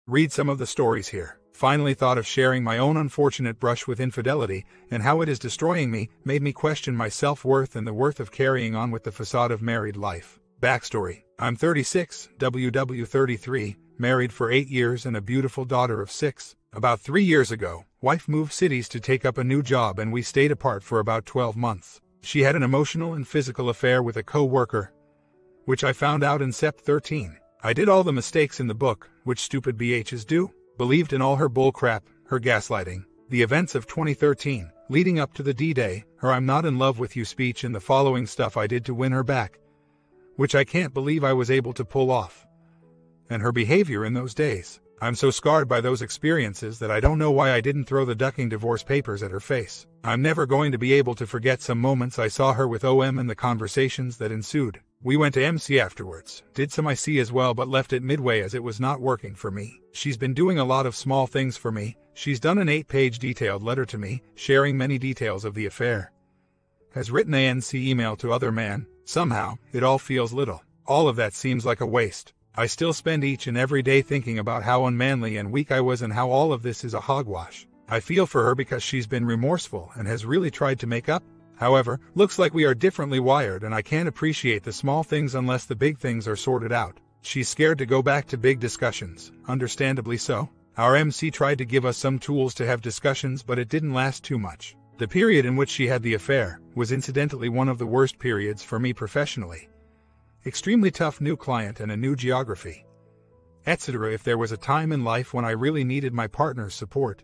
Read some of the stories here. Finally thought of sharing my own unfortunate brush with infidelity and how it is destroying me, made me question my self-worth and the worth of carrying on with the facade of married life. Backstory. I'm 36, WW 33, married for 8 years and a beautiful daughter of 6. About 3 years ago, wife moved cities to take up a new job and we stayed apart for about 12 months. She had an emotional and physical affair with a co-worker, which I found out in Sep 13. I did all the mistakes in the book, which stupid BHs do. Believed in all her bullcrap, her gaslighting, the events of 2013, leading up to the D-Day, her I'm not in love with you speech and the following stuff I did to win her back, which I can't believe I was able to pull off. And her behavior in those days. I'm so scarred by those experiences that I don't know why I didn't throw the ducking divorce papers at her face. I'm never going to be able to forget some moments I saw her with OM and the conversations that ensued. We went to MC afterwards, did some IC as well but left it midway as it was not working for me. She's been doing a lot of small things for me. She's done an 8-page detailed letter to me, sharing many details of the affair. Has written a NC email to other man. Somehow, it all feels little. All of that seems like a waste. I still spend each and every day thinking about how unmanly and weak I was and how all of this is a hogwash. I feel for her because she's been remorseful and has really tried to make up. However, looks like we are differently wired and I can't appreciate the small things unless the big things are sorted out. She's scared to go back to big discussions, understandably so. Our MC tried to give us some tools to have discussions but it didn't last too much. The period in which she had the affair was incidentally one of the worst periods for me professionally. Extremely tough new client and a new geography, etc. If there was a time in life when I really needed my partner's support,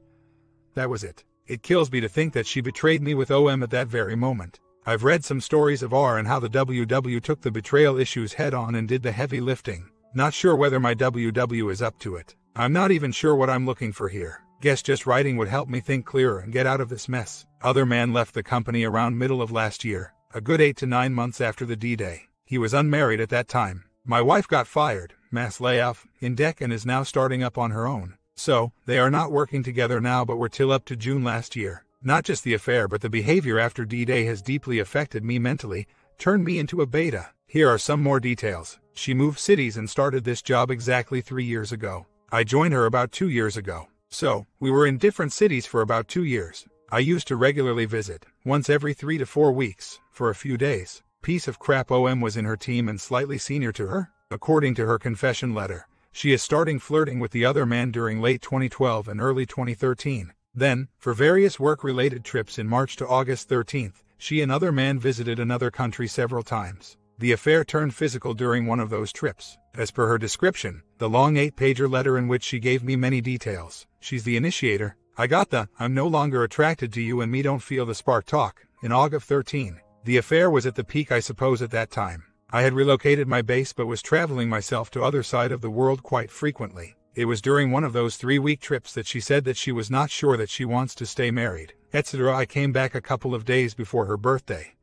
that was it. It kills me to think that she betrayed me with OM at that very moment. I've read some stories of R and how the WW took the betrayal issues head on and did the heavy lifting. Not sure whether my WW is up to it. I'm not even sure what I'm looking for here. Guess just writing would help me think clearer and get out of this mess. Other man left the company around middle of last year, a good 8 to 9 months after the D-Day. He was unmarried at that time. My wife got fired, mass layoff, in deck and is now starting up on her own. So, they are not working together now but were till up to June last year. Not just the affair but the behavior after D-Day has deeply affected me mentally, turned me into a beta. Here are some more details. She moved cities and started this job exactly 3 years ago. I joined her about 2 years ago. So, we were in different cities for about 2 years. I used to regularly visit, once every 3 to 4 weeks, for a few days. Piece of crap OM was in her team and slightly senior to her. According to her confession letter, she is starting flirting with the other man during late 2012 and early 2013. Then, for various work-related trips in March to August 13th, she and other man visited another country several times. The affair turned physical during one of those trips. As per her description, the long 8-pager letter in which she gave me many details. She's the initiator. I got the, I'm no longer attracted to you and me don't feel the spark talk, in August 13. The affair was at the peak I suppose at that time. I had relocated my base but was traveling myself to other side of the world quite frequently. It was during one of those 3-week trips that she said that she was not sure that she wants to stay married, etc. I came back a couple of days before her birthday.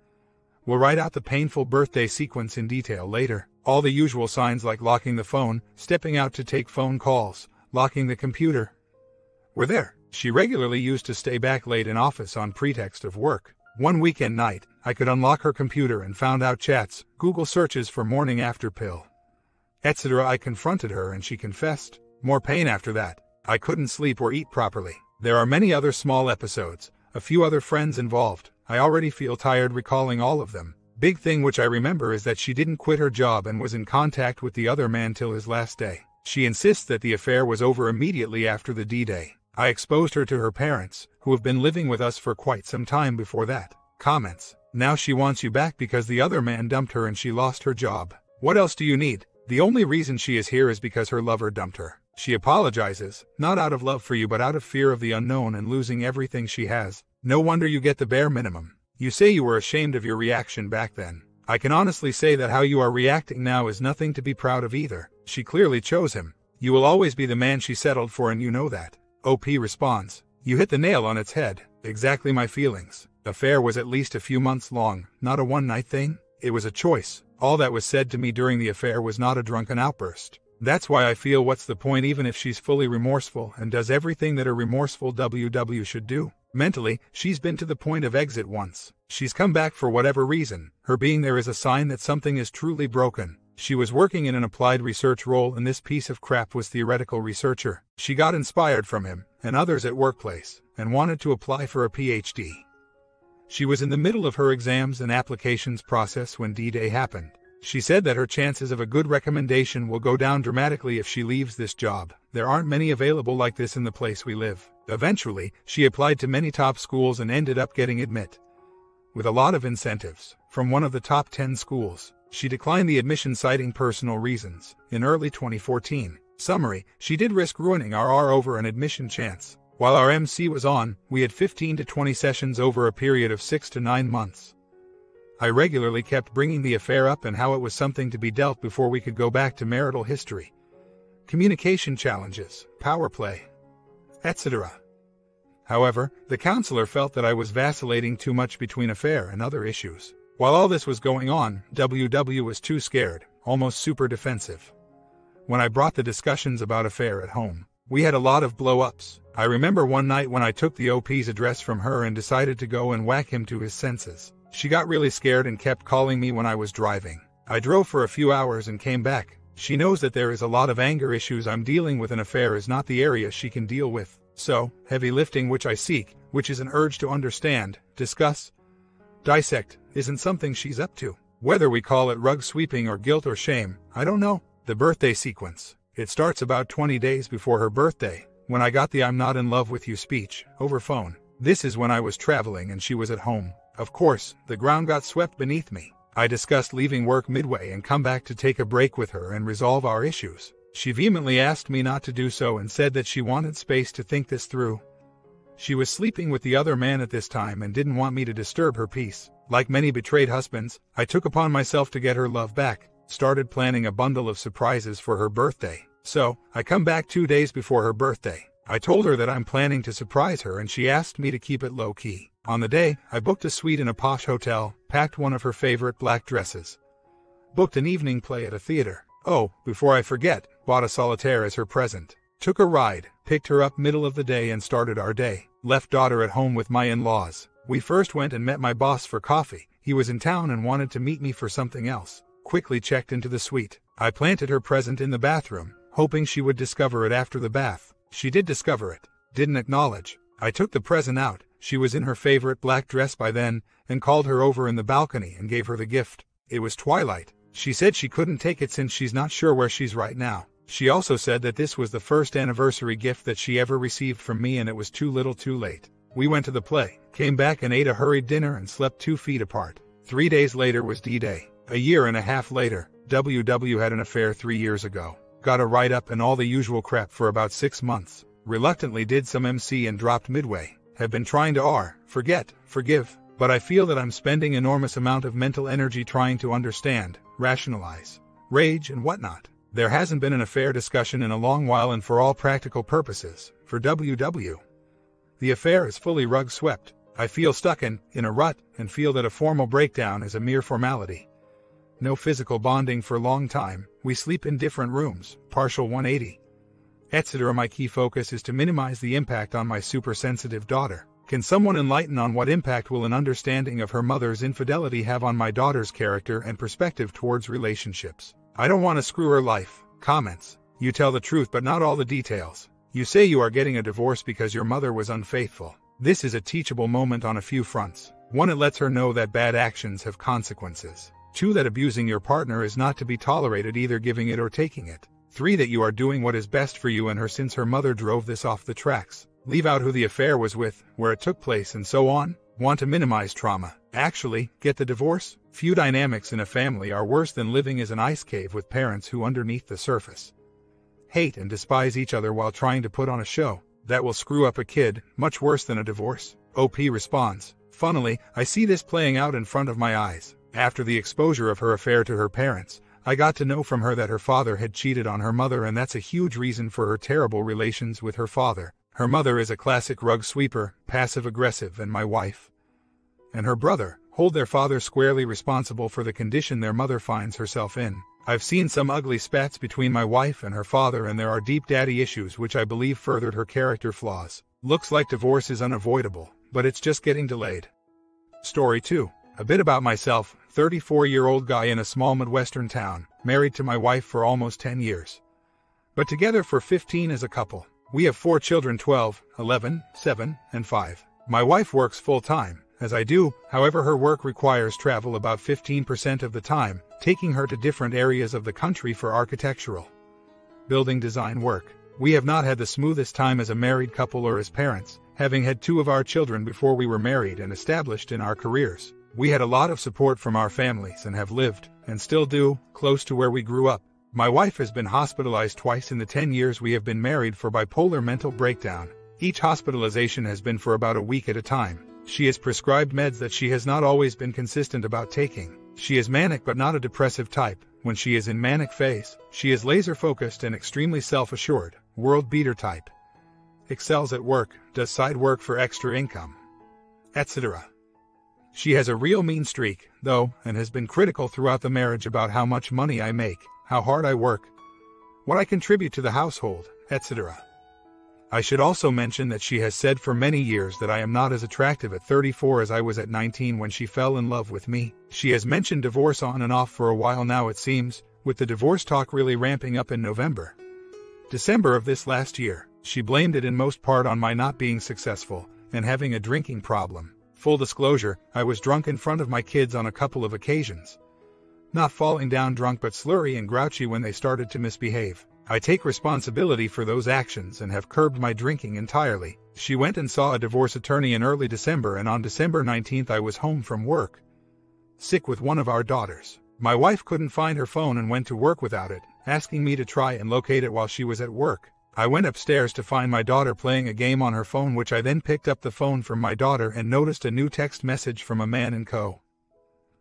We'll write out the painful birthday sequence in detail later. All the usual signs like locking the phone, stepping out to take phone calls, locking the computer were there. She regularly used to stay back late in office on pretext of work. One weekend night, I could unlock her computer and found out chats, Google searches for morning after pill, etc. I confronted her and she confessed. More pain after that. I couldn't sleep or eat properly. There are many other small episodes, a few other friends involved. I already feel tired recalling all of them. Big thing which I remember is that she didn't quit her job and was in contact with the other man till his last day. She insists that the affair was over immediately after the D-Day. I exposed her to her parents, who have been living with us for quite some time before that. Comments. Now she wants you back because the other man dumped her and she lost her job. What else do you need? The only reason she is here is because her lover dumped her. She apologizes, not out of love for you but out of fear of the unknown and losing everything she has. No wonder you get the bare minimum. You say you were ashamed of your reaction back then. I can honestly say that how you are reacting now is nothing to be proud of either. She clearly chose him. You will always be the man she settled for and you know that. OP responds. You hit the nail on its head. Exactly my feelings. Affair was at least a few months long, not a one-night thing. It was a choice. All that was said to me during the affair was not a drunken outburst. That's why I feel what's the point even if she's fully remorseful and does everything that a remorseful WW should do. Mentally, she's been to the point of exit once. She's come back for whatever reason. Her being there is a sign that something is truly broken. She was working in an applied research role and this piece of crap was theoretical researcher. She got inspired from him and others at workplace and wanted to apply for a PhD. She was in the middle of her exams and applications process when D-Day happened. She said that her chances of a good recommendation will go down dramatically if she leaves this job. There aren't many available like this in the place we live. Eventually, she applied to many top schools and ended up getting admit with a lot of incentives from one of the top 10 schools. She declined the admission citing personal reasons in early 2014. Summary: she did risk ruining our R over an admission chance. While our MC was on, we had 15 to 20 sessions over a period of 6 to 9 months. I regularly kept bringing the affair up and how it was something to be dealt before we could go back to marital history, communication challenges, power play, etc. However, the counselor felt that I was vacillating too much between affair and other issues. While all this was going on, WW was too scared, almost super defensive. When I brought the discussions about affair at home, we had a lot of blow-ups. I remember one night when I took the OP's address from her and decided to go and whack him to his senses. She got really scared and kept calling me when I was driving. I drove for a few hours and came back. She knows that there is a lot of anger issues I'm dealing with. An affair is not the area she can deal with. So, heavy lifting which I seek, which is an urge to understand, discuss, dissect, isn't something she's up to. Whether we call it rug sweeping or guilt or shame, I don't know. The birthday sequence. It starts about 20 days before her birthday, when I got the "I'm not in love with you" speech, over phone. This is when I was traveling and she was at home. Of course, the ground got swept beneath me. I discussed leaving work midway and come back to take a break with her and resolve our issues. She vehemently asked me not to do so and said that she wanted space to think this through. She was sleeping with the other man at this time and didn't want me to disturb her peace. Like many betrayed husbands, I took upon myself to get her love back, started planning a bundle of surprises for her birthday. So, I come back 2 days before her birthday. I told her that I'm planning to surprise her and she asked me to keep it low-key. On the day, I booked a suite in a posh hotel, packed one of her favorite black dresses, booked an evening play at a theater. Oh, before I forget, bought a solitaire as her present. Took a ride, picked her up middle of the day and started our day. Left daughter at home with my in-laws. We first went and met my boss for coffee. He was in town and wanted to meet me for something else. Quickly checked into the suite. I planted her present in the bathroom, hoping she would discover it after the bath. She did discover it. Didn't acknowledge. I took the present out. She was in her favorite black dress by then, and called her over in the balcony and gave her the gift. It was twilight. She said she couldn't take it since she's not sure where she's right now. She also said that this was the first anniversary gift that she ever received from me and it was too little too late. We went to the play, came back and ate a hurried dinner and slept 2 feet apart. 3 days later was D-Day. A year and a half later, WW had an affair 3 years ago. Got a write-up and all the usual crap for about 6 months. Reluctantly did some MC and dropped midway. Have been trying to forget, forgive, but I feel that I'm spending enormous amount of mental energy trying to understand, rationalize, rage and whatnot. There hasn't been an affair discussion in a long while and for all practical purposes, for WW, the affair is fully rug swept. I feel stuck in a rut and feel that a formal breakdown is a mere formality. No physical bonding for a long time. We sleep in different rooms, partial 180. Etc. My key focus is to minimize the impact on my super-sensitive daughter. Can someone enlighten on what impact will an understanding of her mother's infidelity have on my daughter's character and perspective towards relationships? I don't want to screw her life. Comments. You tell the truth but not all the details. You say you are getting a divorce because your mother was unfaithful. This is a teachable moment on a few fronts. 1. It lets her know that bad actions have consequences. 2. That abusing your partner is not to be tolerated, either giving it or taking it. 3. That you are doing what is best for you and her since her mother drove this off the tracks. Leave out who the affair was with, where it took place and so on. Want to minimize trauma. Actually, get the divorce? Few dynamics in a family are worse than living as an ice cave with parents who underneath the surface hate and despise each other while trying to put on a show. That will screw up a kid, much worse than a divorce. OP responds. Funnily, I see this playing out in front of my eyes. After the exposure of her affair to her parents, I got to know from her that her father had cheated on her mother, and that's a huge reason for her terrible relations with her father. Her mother is a classic rug sweeper, passive-aggressive, and my wife and her brother hold their father squarely responsible for the condition their mother finds herself in. I've seen some ugly spats between my wife and her father, and there are deep daddy issues which I believe furthered her character flaws. Looks like divorce is unavoidable, but it's just getting delayed. Story 2. A bit about myself. 34-year-old guy in a small Midwestern town. married to my wife for almost 10 years, but together for 15 as a couple. We have 4 children, 12, 11, 7, and 5. My wife works full-time, as I do, however her work requires travel about 15% of the time, taking her to different areas of the country for architectural building design work. We have not had the smoothest time as a married couple or as parents, having had 2 of our children before we were married and established in our careers. We had a lot of support from our families and have lived, and still do, close to where we grew up. My wife has been hospitalized twice in the 10 years we have been married for bipolar mental breakdown. Each hospitalization has been for about a week at a time. She is prescribed meds that she has not always been consistent about taking. She is manic but not a depressive type. When she is in manic phase, she is laser-focused and extremely self-assured, world-beater type. Excels at work, does side work for extra income, etc. She has a real mean streak, though, and has been critical throughout the marriage about how much money I make, how hard I work, what I contribute to the household, etc. I should also mention that she has said for many years that I am not as attractive at 34 as I was at 19 when she fell in love with me. She has mentioned divorce on and off for a while now, it seems, with the divorce talk really ramping up in November, December of this last year. She blamed it in most part on my not being successful and having a drinking problem. Full disclosure, I was drunk in front of my kids on a couple of occasions. Not falling down drunk but slurry and grouchy when they started to misbehave. I take responsibility for those actions and have curbed my drinking entirely. She went and saw a divorce attorney in early December, and on December 19th I was home from work, sick with one of our daughters. My wife couldn't find her phone and went to work without it, asking me to try and locate it while she was at work. I went upstairs to find my daughter playing a game on her phone, which I then picked up the phone from my daughter and noticed a new text message from a man in Co.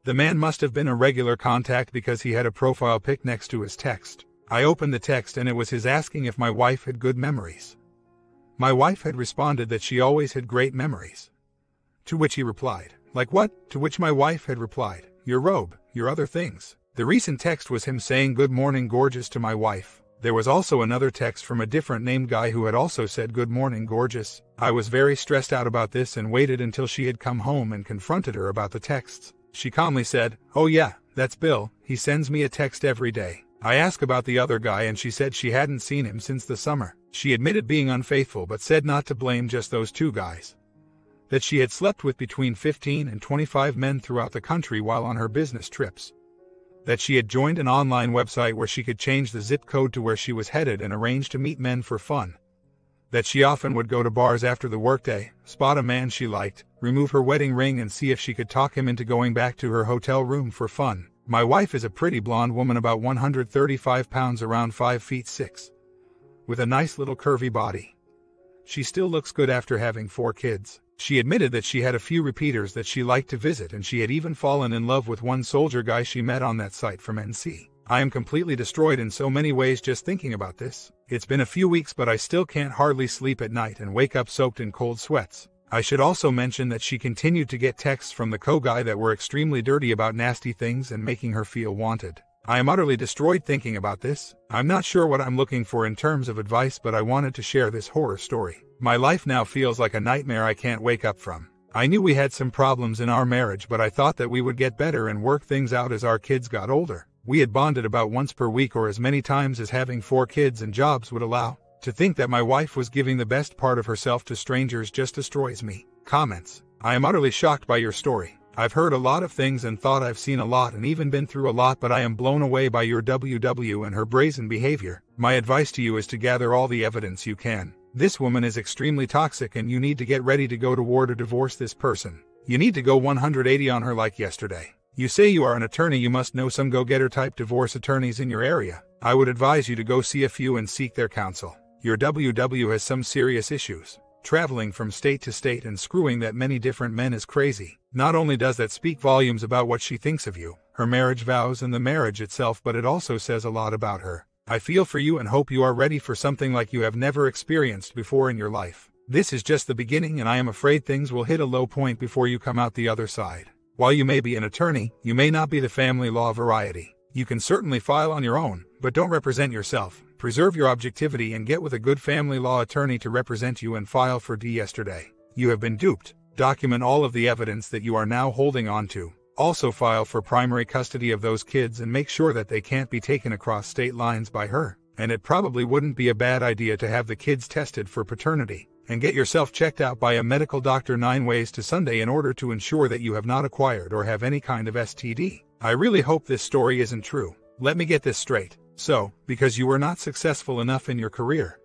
The man must have been a regular contact because he had a profile pic next to his text. I opened the text and it was his asking if my wife had good memories. My wife had responded that she always had great memories. To which he replied, "Like what?" To which my wife had replied, "Your robe, your other things." The recent text was him saying "Good morning, gorgeous" to my wife. There was also another text from a different named guy who had also said "Good morning, gorgeous." I was very stressed out about this and waited until she had come home and confronted her about the texts. She calmly said, "Oh yeah, that's Bill, he sends me a text every day." I asked about the other guy and she said she hadn't seen him since the summer. She admitted being unfaithful but said not to blame just those 2 guys. That she had slept with between 15 and 25 men throughout the country while on her business trips. That she had joined an online website where she could change the zip code to where she was headed and arrange to meet men for fun. That she often would go to bars after the workday, spot a man she liked, remove her wedding ring and see if she could talk him into going back to her hotel room for fun. My wife is a pretty blonde woman, about 135 pounds, around 5 feet 6, with a nice little curvy body. She still looks good after having 4 kids. She admitted that she had a few repeaters that she liked to visit, and she had even fallen in love with one soldier guy she met on that site from NC. I am completely destroyed in so many ways just thinking about this. It's been a few weeks but I still can't hardly sleep at night and wake up soaked in cold sweats. I should also mention that she continued to get texts from the co-guy that were extremely dirty about nasty things and making her feel wanted. I am utterly destroyed thinking about this. I'm not sure what I'm looking for in terms of advice, but I wanted to share this horror story. My life now feels like a nightmare I can't wake up from. I knew we had some problems in our marriage, but I thought that we would get better and work things out as our kids got older. We had bonded about once per week or as many times as having 4 kids and jobs would allow. To think that my wife was giving the best part of herself to strangers just destroys me. Comments. I am utterly shocked by your story. I've heard a lot of things and thought I've seen a lot and even been through a lot, but I am blown away by your WW and her brazen behavior. My advice to you is to gather all the evidence you can. This woman is extremely toxic and you need to get ready to go to war to divorce this person. You need to go 180 on her like yesterday. You say you are an attorney, you must know some go-getter type divorce attorneys in your area. I would advise you to go see a few and seek their counsel. Your WW has some serious issues. Traveling from state to state and screwing that many different men is crazy. Not only does that speak volumes about what she thinks of you, her marriage vows and the marriage itself, but it also says a lot about her. I feel for you and hope you are ready for something like you have never experienced before in your life. This is just the beginning and I am afraid things will hit a low point before you come out the other side. While you may be an attorney, you may not be the family law variety. You can certainly file on your own, but don't represent yourself. Preserve your objectivity and get with a good family law attorney to represent you and file for D yesterday. You have been duped. Document all of the evidence that you are now holding on to. Also file for primary custody of those kids and make sure that they can't be taken across state lines by her. And it probably wouldn't be a bad idea to have the kids tested for paternity. And get yourself checked out by a medical doctor 9 ways to Sunday in order to ensure that you have not acquired or have any kind of STD. I really hope this story isn't true. Let me get this straight. So, because you were not successful enough in your career,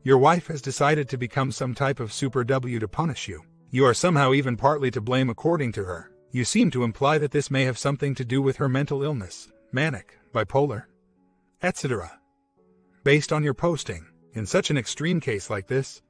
your wife has decided to become some type of super W to punish you. You are somehow even partly to blame according to her. You seem to imply that this may have something to do with her mental illness, manic, bipolar, etc. Based on your posting, in such an extreme case like this,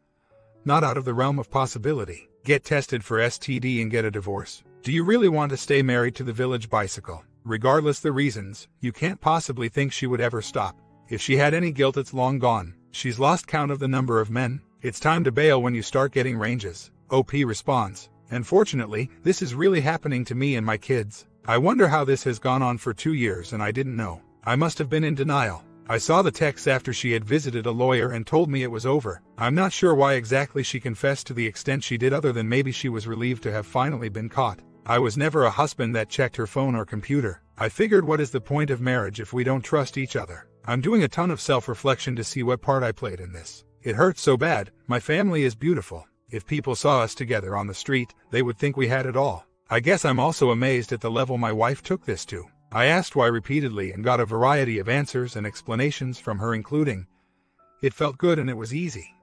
not out of the realm of possibility, get tested for STD and get a divorce. Do you really want to stay married to the village bicycle? Regardless the reasons, you can't possibly think she would ever stop. If she had any guilt, it's long gone. She's lost count of the number of men. It's time to bail when you start getting ranges. OP responds. And fortunately, this is really happening to me and my kids. I wonder how this has gone on for 2 years and I didn't know. I must have been in denial. I saw the text after she had visited a lawyer and told me it was over. I'm not sure why exactly she confessed to the extent she did, other than maybe she was relieved to have finally been caught. I was never a husband that checked her phone or computer. I figured, what is the point of marriage if we don't trust each other? I'm doing a ton of self-reflection to see what part I played in this. It hurts so bad. My family is beautiful. If people saw us together on the street, they would think we had it all. I guess I'm also amazed at the level my wife took this to. I asked why repeatedly and got a variety of answers and explanations from her, including, it felt good and it was easy.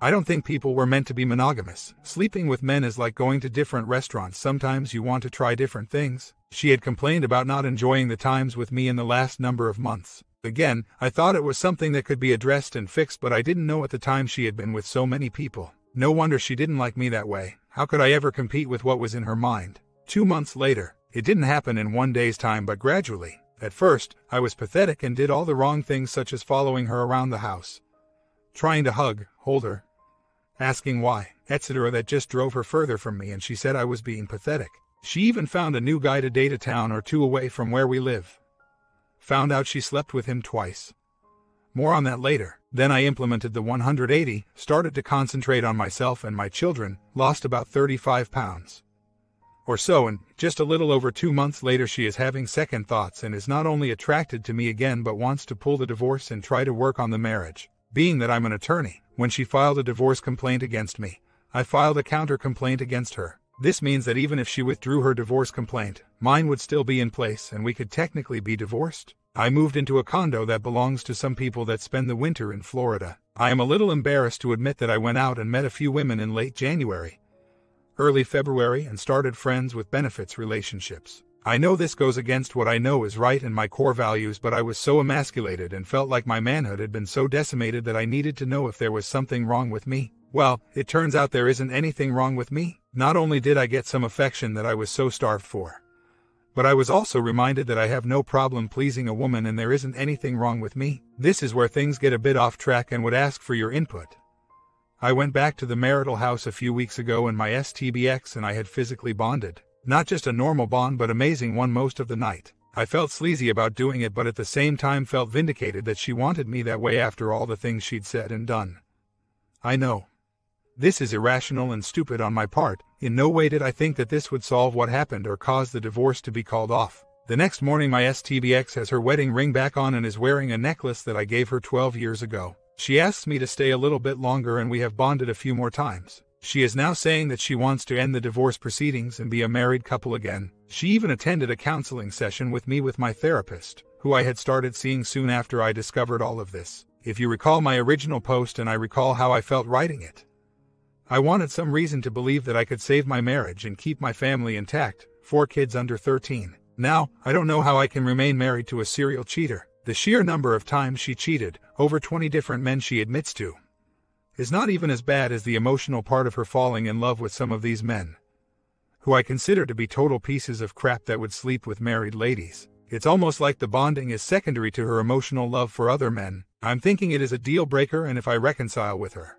I don't think people were meant to be monogamous. Sleeping with men is like going to different restaurants. Sometimes you want to try different things. She had complained about not enjoying the times with me in the last number of months. Again, I thought it was something that could be addressed and fixed, but I didn't know at the time she had been with so many people. No wonder she didn't like me that way. How could I ever compete with what was in her mind? 2 months later. It didn't happen in one day's time, but gradually. At first, I was pathetic and did all the wrong things, such as following her around the house, trying to hug, hold her, asking why, etc. That just drove her further from me, and she said I was being pathetic. She even found a new guy to date a town or two away from where we live. Found out she slept with him twice. More on that later. Then I implemented the 180, started to concentrate on myself and my children, lost about 35 pounds. Or so, and just a little over 2 months later she is having second thoughts and is not only attracted to me again but wants to pull the divorce and try to work on the marriage. Being that I'm an attorney, when she filed a divorce complaint against me, I filed a counter complaint against her. This means that even if she withdrew her divorce complaint, mine would still be in place and we could technically be divorced. I moved into a condo that belongs to some people that spend the winter in Florida. I am a little embarrassed to admit that I went out and met a few women in late January, early February, and started friends with benefits relationships. I know this goes against what I know is right and my core values, but I was so emasculated and felt like my manhood had been so decimated that I needed to know if there was something wrong with me. Well, it turns out there isn't anything wrong with me. Not only did I get some affection that I was so starved for, but I was also reminded that I have no problem pleasing a woman and there isn't anything wrong with me. This is where things get a bit off track and would ask for your input. I went back to the marital house a few weeks ago in my STBX and I had physically bonded. Not just a normal bond but amazing one most of the night. I felt sleazy about doing it, but at the same time felt vindicated that she wanted me that way after all the things she'd said and done. I know this is irrational and stupid on my part. In no way did I think that this would solve what happened or cause the divorce to be called off. The next morning my STBX has her wedding ring back on and is wearing a necklace that I gave her 12 years ago. She asks me to stay a little bit longer and we have bonded a few more times. She is now saying that she wants to end the divorce proceedings and be a married couple again. She even attended a counseling session with me with my therapist, who I had started seeing soon after I discovered all of this. If you recall my original post, and I recall how I felt writing it, I wanted some reason to believe that I could save my marriage and keep my family intact, 4 kids under 13. Now, I don't know how I can remain married to a serial cheater. The sheer number of times she cheated, over 20 different men she admits to, is not even as bad as the emotional part of her falling in love with some of these men, who I consider to be total pieces of crap that would sleep with married ladies. It's almost like the bonding is secondary to her emotional love for other men. I'm thinking it is a deal breaker, and if I reconcile with her,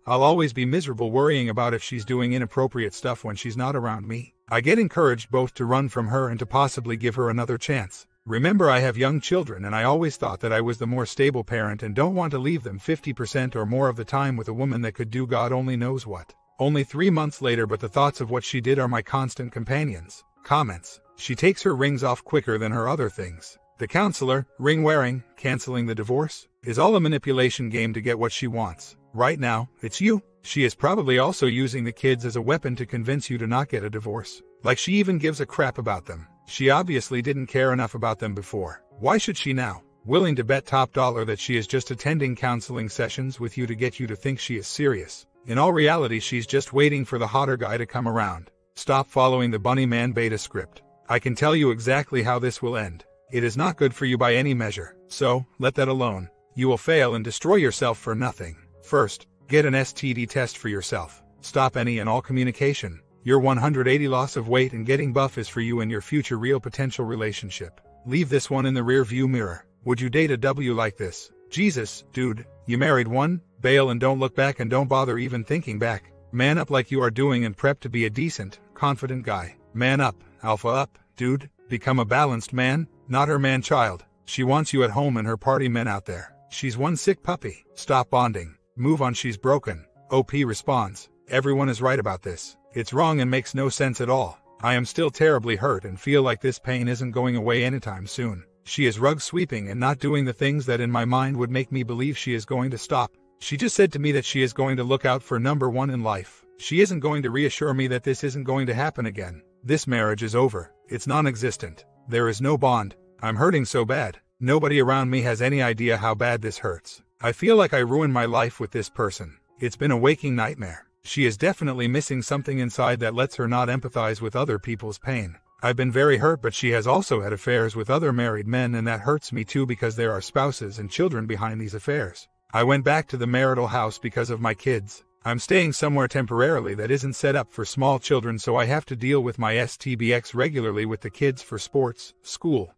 I'll always be miserable worrying about if she's doing inappropriate stuff when she's not around me. I get encouraged both to run from her and to possibly give her another chance. Remember, I have young children and I always thought that I was the more stable parent and don't want to leave them 50% or more of the time with a woman that could do God only knows what. Only 3 months later, but the thoughts of what she did are my constant companions. Comments. She takes her rings off quicker than her other things. The counselor, ring wearing, canceling the divorce, is all a manipulation game to get what she wants. Right now, it's you. She is probably also using the kids as a weapon to convince you to not get a divorce. Like she even gives a crap about them. She obviously didn't care enough about them before. Why should she now? Willing to bet top dollar that she is just attending counseling sessions with you to get you to think she is serious. In all reality, she's just waiting for the hotter guy to come around. Stop following the Bunny Man beta script. I can tell you exactly how this will end. It is not good for you by any measure, so let that alone. You will fail and destroy yourself for nothing. First, get an STD test for yourself. Stop any and all communication. Your 180 loss of weight and getting buff is for you and your future real potential relationship. Leave this one in the rear view mirror. Would you date a W like this? Jesus, dude, you married one? Bail and don't look back and don't bother even thinking back. Man up like you are doing and prep to be a decent, confident guy. Man up, alpha up, dude. Become a balanced man, not her man-child. She wants you at home and her party men out there. She's one sick puppy. Stop bonding. Move on, she's broken. OP responds. Everyone is right about this. It's wrong and makes no sense at all. I am still terribly hurt and feel like this pain isn't going away anytime soon. She is rug sweeping and not doing the things that in my mind would make me believe she is going to stop. She just said to me that she is going to look out for number one in life. She isn't going to reassure me that this isn't going to happen again. This marriage is over. It's non-existent. There is no bond. I'm hurting so bad. Nobody around me has any idea how bad this hurts. I feel like I ruined my life with this person. It's been a waking nightmare. She is definitely missing something inside that lets her not empathize with other people's pain. I've been very hurt, but she has also had affairs with other married men, and that hurts me too because there are spouses and children behind these affairs. I went back to the marital house because of my kids. I'm staying somewhere temporarily that isn't set up for small children, so I have to deal with my STBX regularly with the kids for sports, school,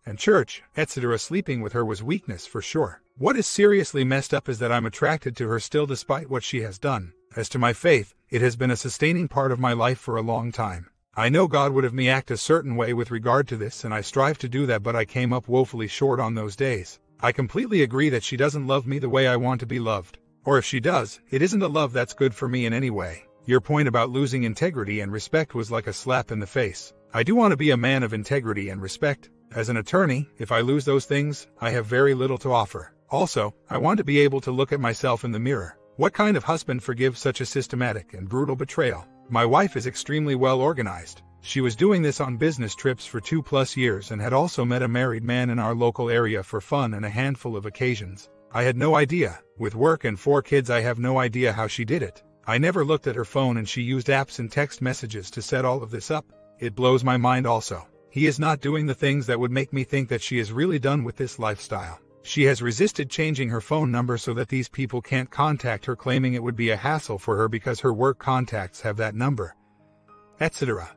and church, etc. Sleeping with her was weakness for sure. What is seriously messed up is that I'm attracted to her still despite what she has done. As to my faith, it has been a sustaining part of my life for a long time. I know God would have me act a certain way with regard to this, and I strive to do that, but I came up woefully short on those days. I completely agree that she doesn't love me the way I want to be loved. Or if she does, it isn't a love that's good for me in any way. Your point about losing integrity and respect was like a slap in the face. I do want to be a man of integrity and respect. As an attorney, if I lose those things, I have very little to offer. Also, I want to be able to look at myself in the mirror. What kind of husband forgives such a systematic and brutal betrayal? My wife is extremely well organized. She was doing this on business trips for 2+ years and had also met a married man in our local area for fun and a handful of occasions. I had no idea. With work and 4 kids, I have no idea how she did it. I never looked at her phone, and she used apps and text messages to set all of this up. It blows my mind also. He is not doing the things that would make me think that she is really done with this lifestyle. She has resisted changing her phone number so that these people can't contact her, claiming it would be a hassle for her because her work contacts have that number, etc.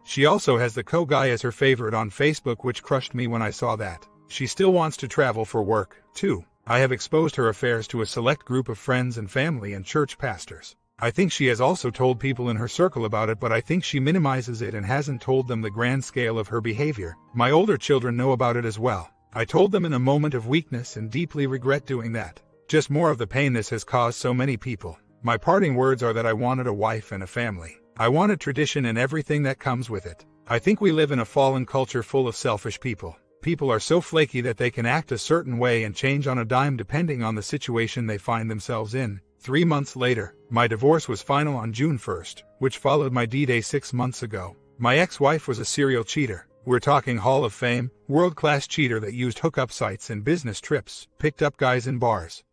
She also has the co-guy as her favorite on Facebook, which crushed me when I saw that. She still wants to travel for work, too. I have exposed her affairs to a select group of friends and family and church pastors. I think she has also told people in her circle about it, but I think she minimizes it and hasn't told them the grand scale of her behavior. My older children know about it as well. I told them in a moment of weakness and deeply regret doing that. Just more of the pain this has caused so many people. My parting words are that I wanted a wife and a family. I wanted tradition and everything that comes with it. I think we live in a fallen culture full of selfish people. People are so flaky that they can act a certain way and change on a dime depending on the situation they find themselves in. 3 months later, my divorce was final on June 1st, which followed my D-Day 6 months ago. My ex-wife was a serial cheater. We're talking Hall of Fame, world-class cheater that used hookup sites and business trips, picked up guys in bars,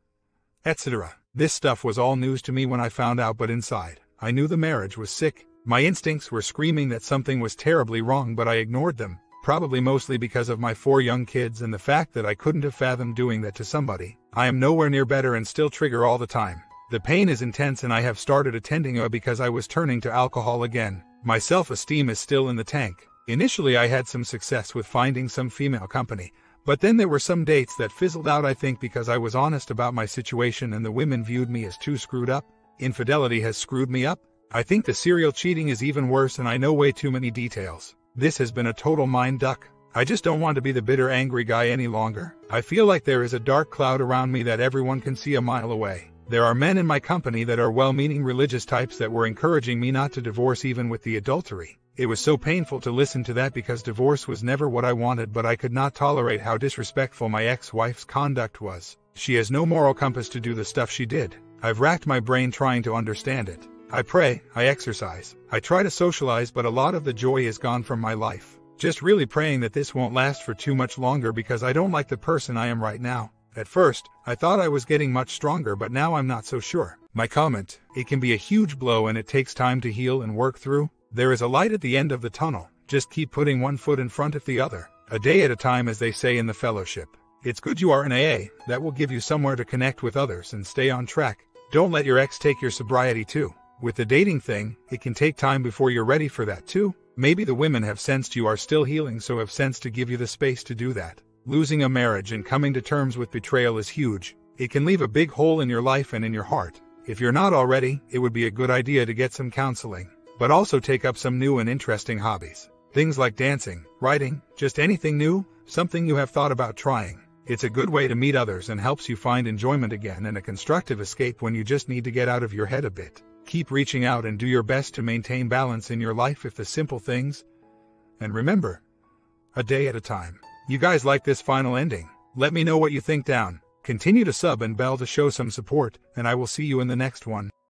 etc. This stuff was all news to me when I found out, but inside, I knew the marriage was sick. My instincts were screaming that something was terribly wrong, but I ignored them, probably mostly because of my 4 young kids and the fact that I couldn't have fathomed doing that to somebody. I am nowhere near better and still trigger all the time. The pain is intense, and I have started attending a because I was turning to alcohol again. My self-esteem is still in the tank. Initially I had some success with finding some female company, but then there were some dates that fizzled out, I think because I was honest about my situation and the women viewed me as too screwed up. Infidelity has screwed me up. I think the serial cheating is even worse, and I know way too many details. This has been a total mind duck. I just don't want to be the bitter, angry guy any longer. I feel like there is a dark cloud around me that everyone can see a mile away. There are men in my company that are well-meaning religious types that were encouraging me not to divorce even with the adultery. It was so painful to listen to that because divorce was never what I wanted, but I could not tolerate how disrespectful my ex-wife's conduct was. She has no moral compass to do the stuff she did. I've racked my brain trying to understand it. I pray, I exercise, I try to socialize, but a lot of the joy is gone from my life. Just really praying that this won't last for too much longer because I don't like the person I am right now. At first, I thought I was getting much stronger, but now I'm not so sure. My comment: it can be a huge blow and it takes time to heal and work through. There is a light at the end of the tunnel. Just keep putting one foot in front of the other. A day at a time, as they say in the fellowship. It's good you are in AA. That will give you somewhere to connect with others and stay on track. Don't let your ex take your sobriety too. With the dating thing, it can take time before you're ready for that too. Maybe the women have sensed you are still healing, so have sensed to give you the space to do that. Losing a marriage and coming to terms with betrayal is huge. It can leave a big hole in your life and in your heart. If you're not already, it would be a good idea to get some counseling. But also take up some new and interesting hobbies. Things like dancing, writing, just anything new, something you have thought about trying. It's a good way to meet others and helps you find enjoyment again and a constructive escape when you just need to get out of your head a bit. Keep reaching out and do your best to maintain balance in your life with the simple things. And remember, a day at a time. You guys like this final ending? Let me know what you think down. Continue to sub and bell to show some support, and I will see you in the next one.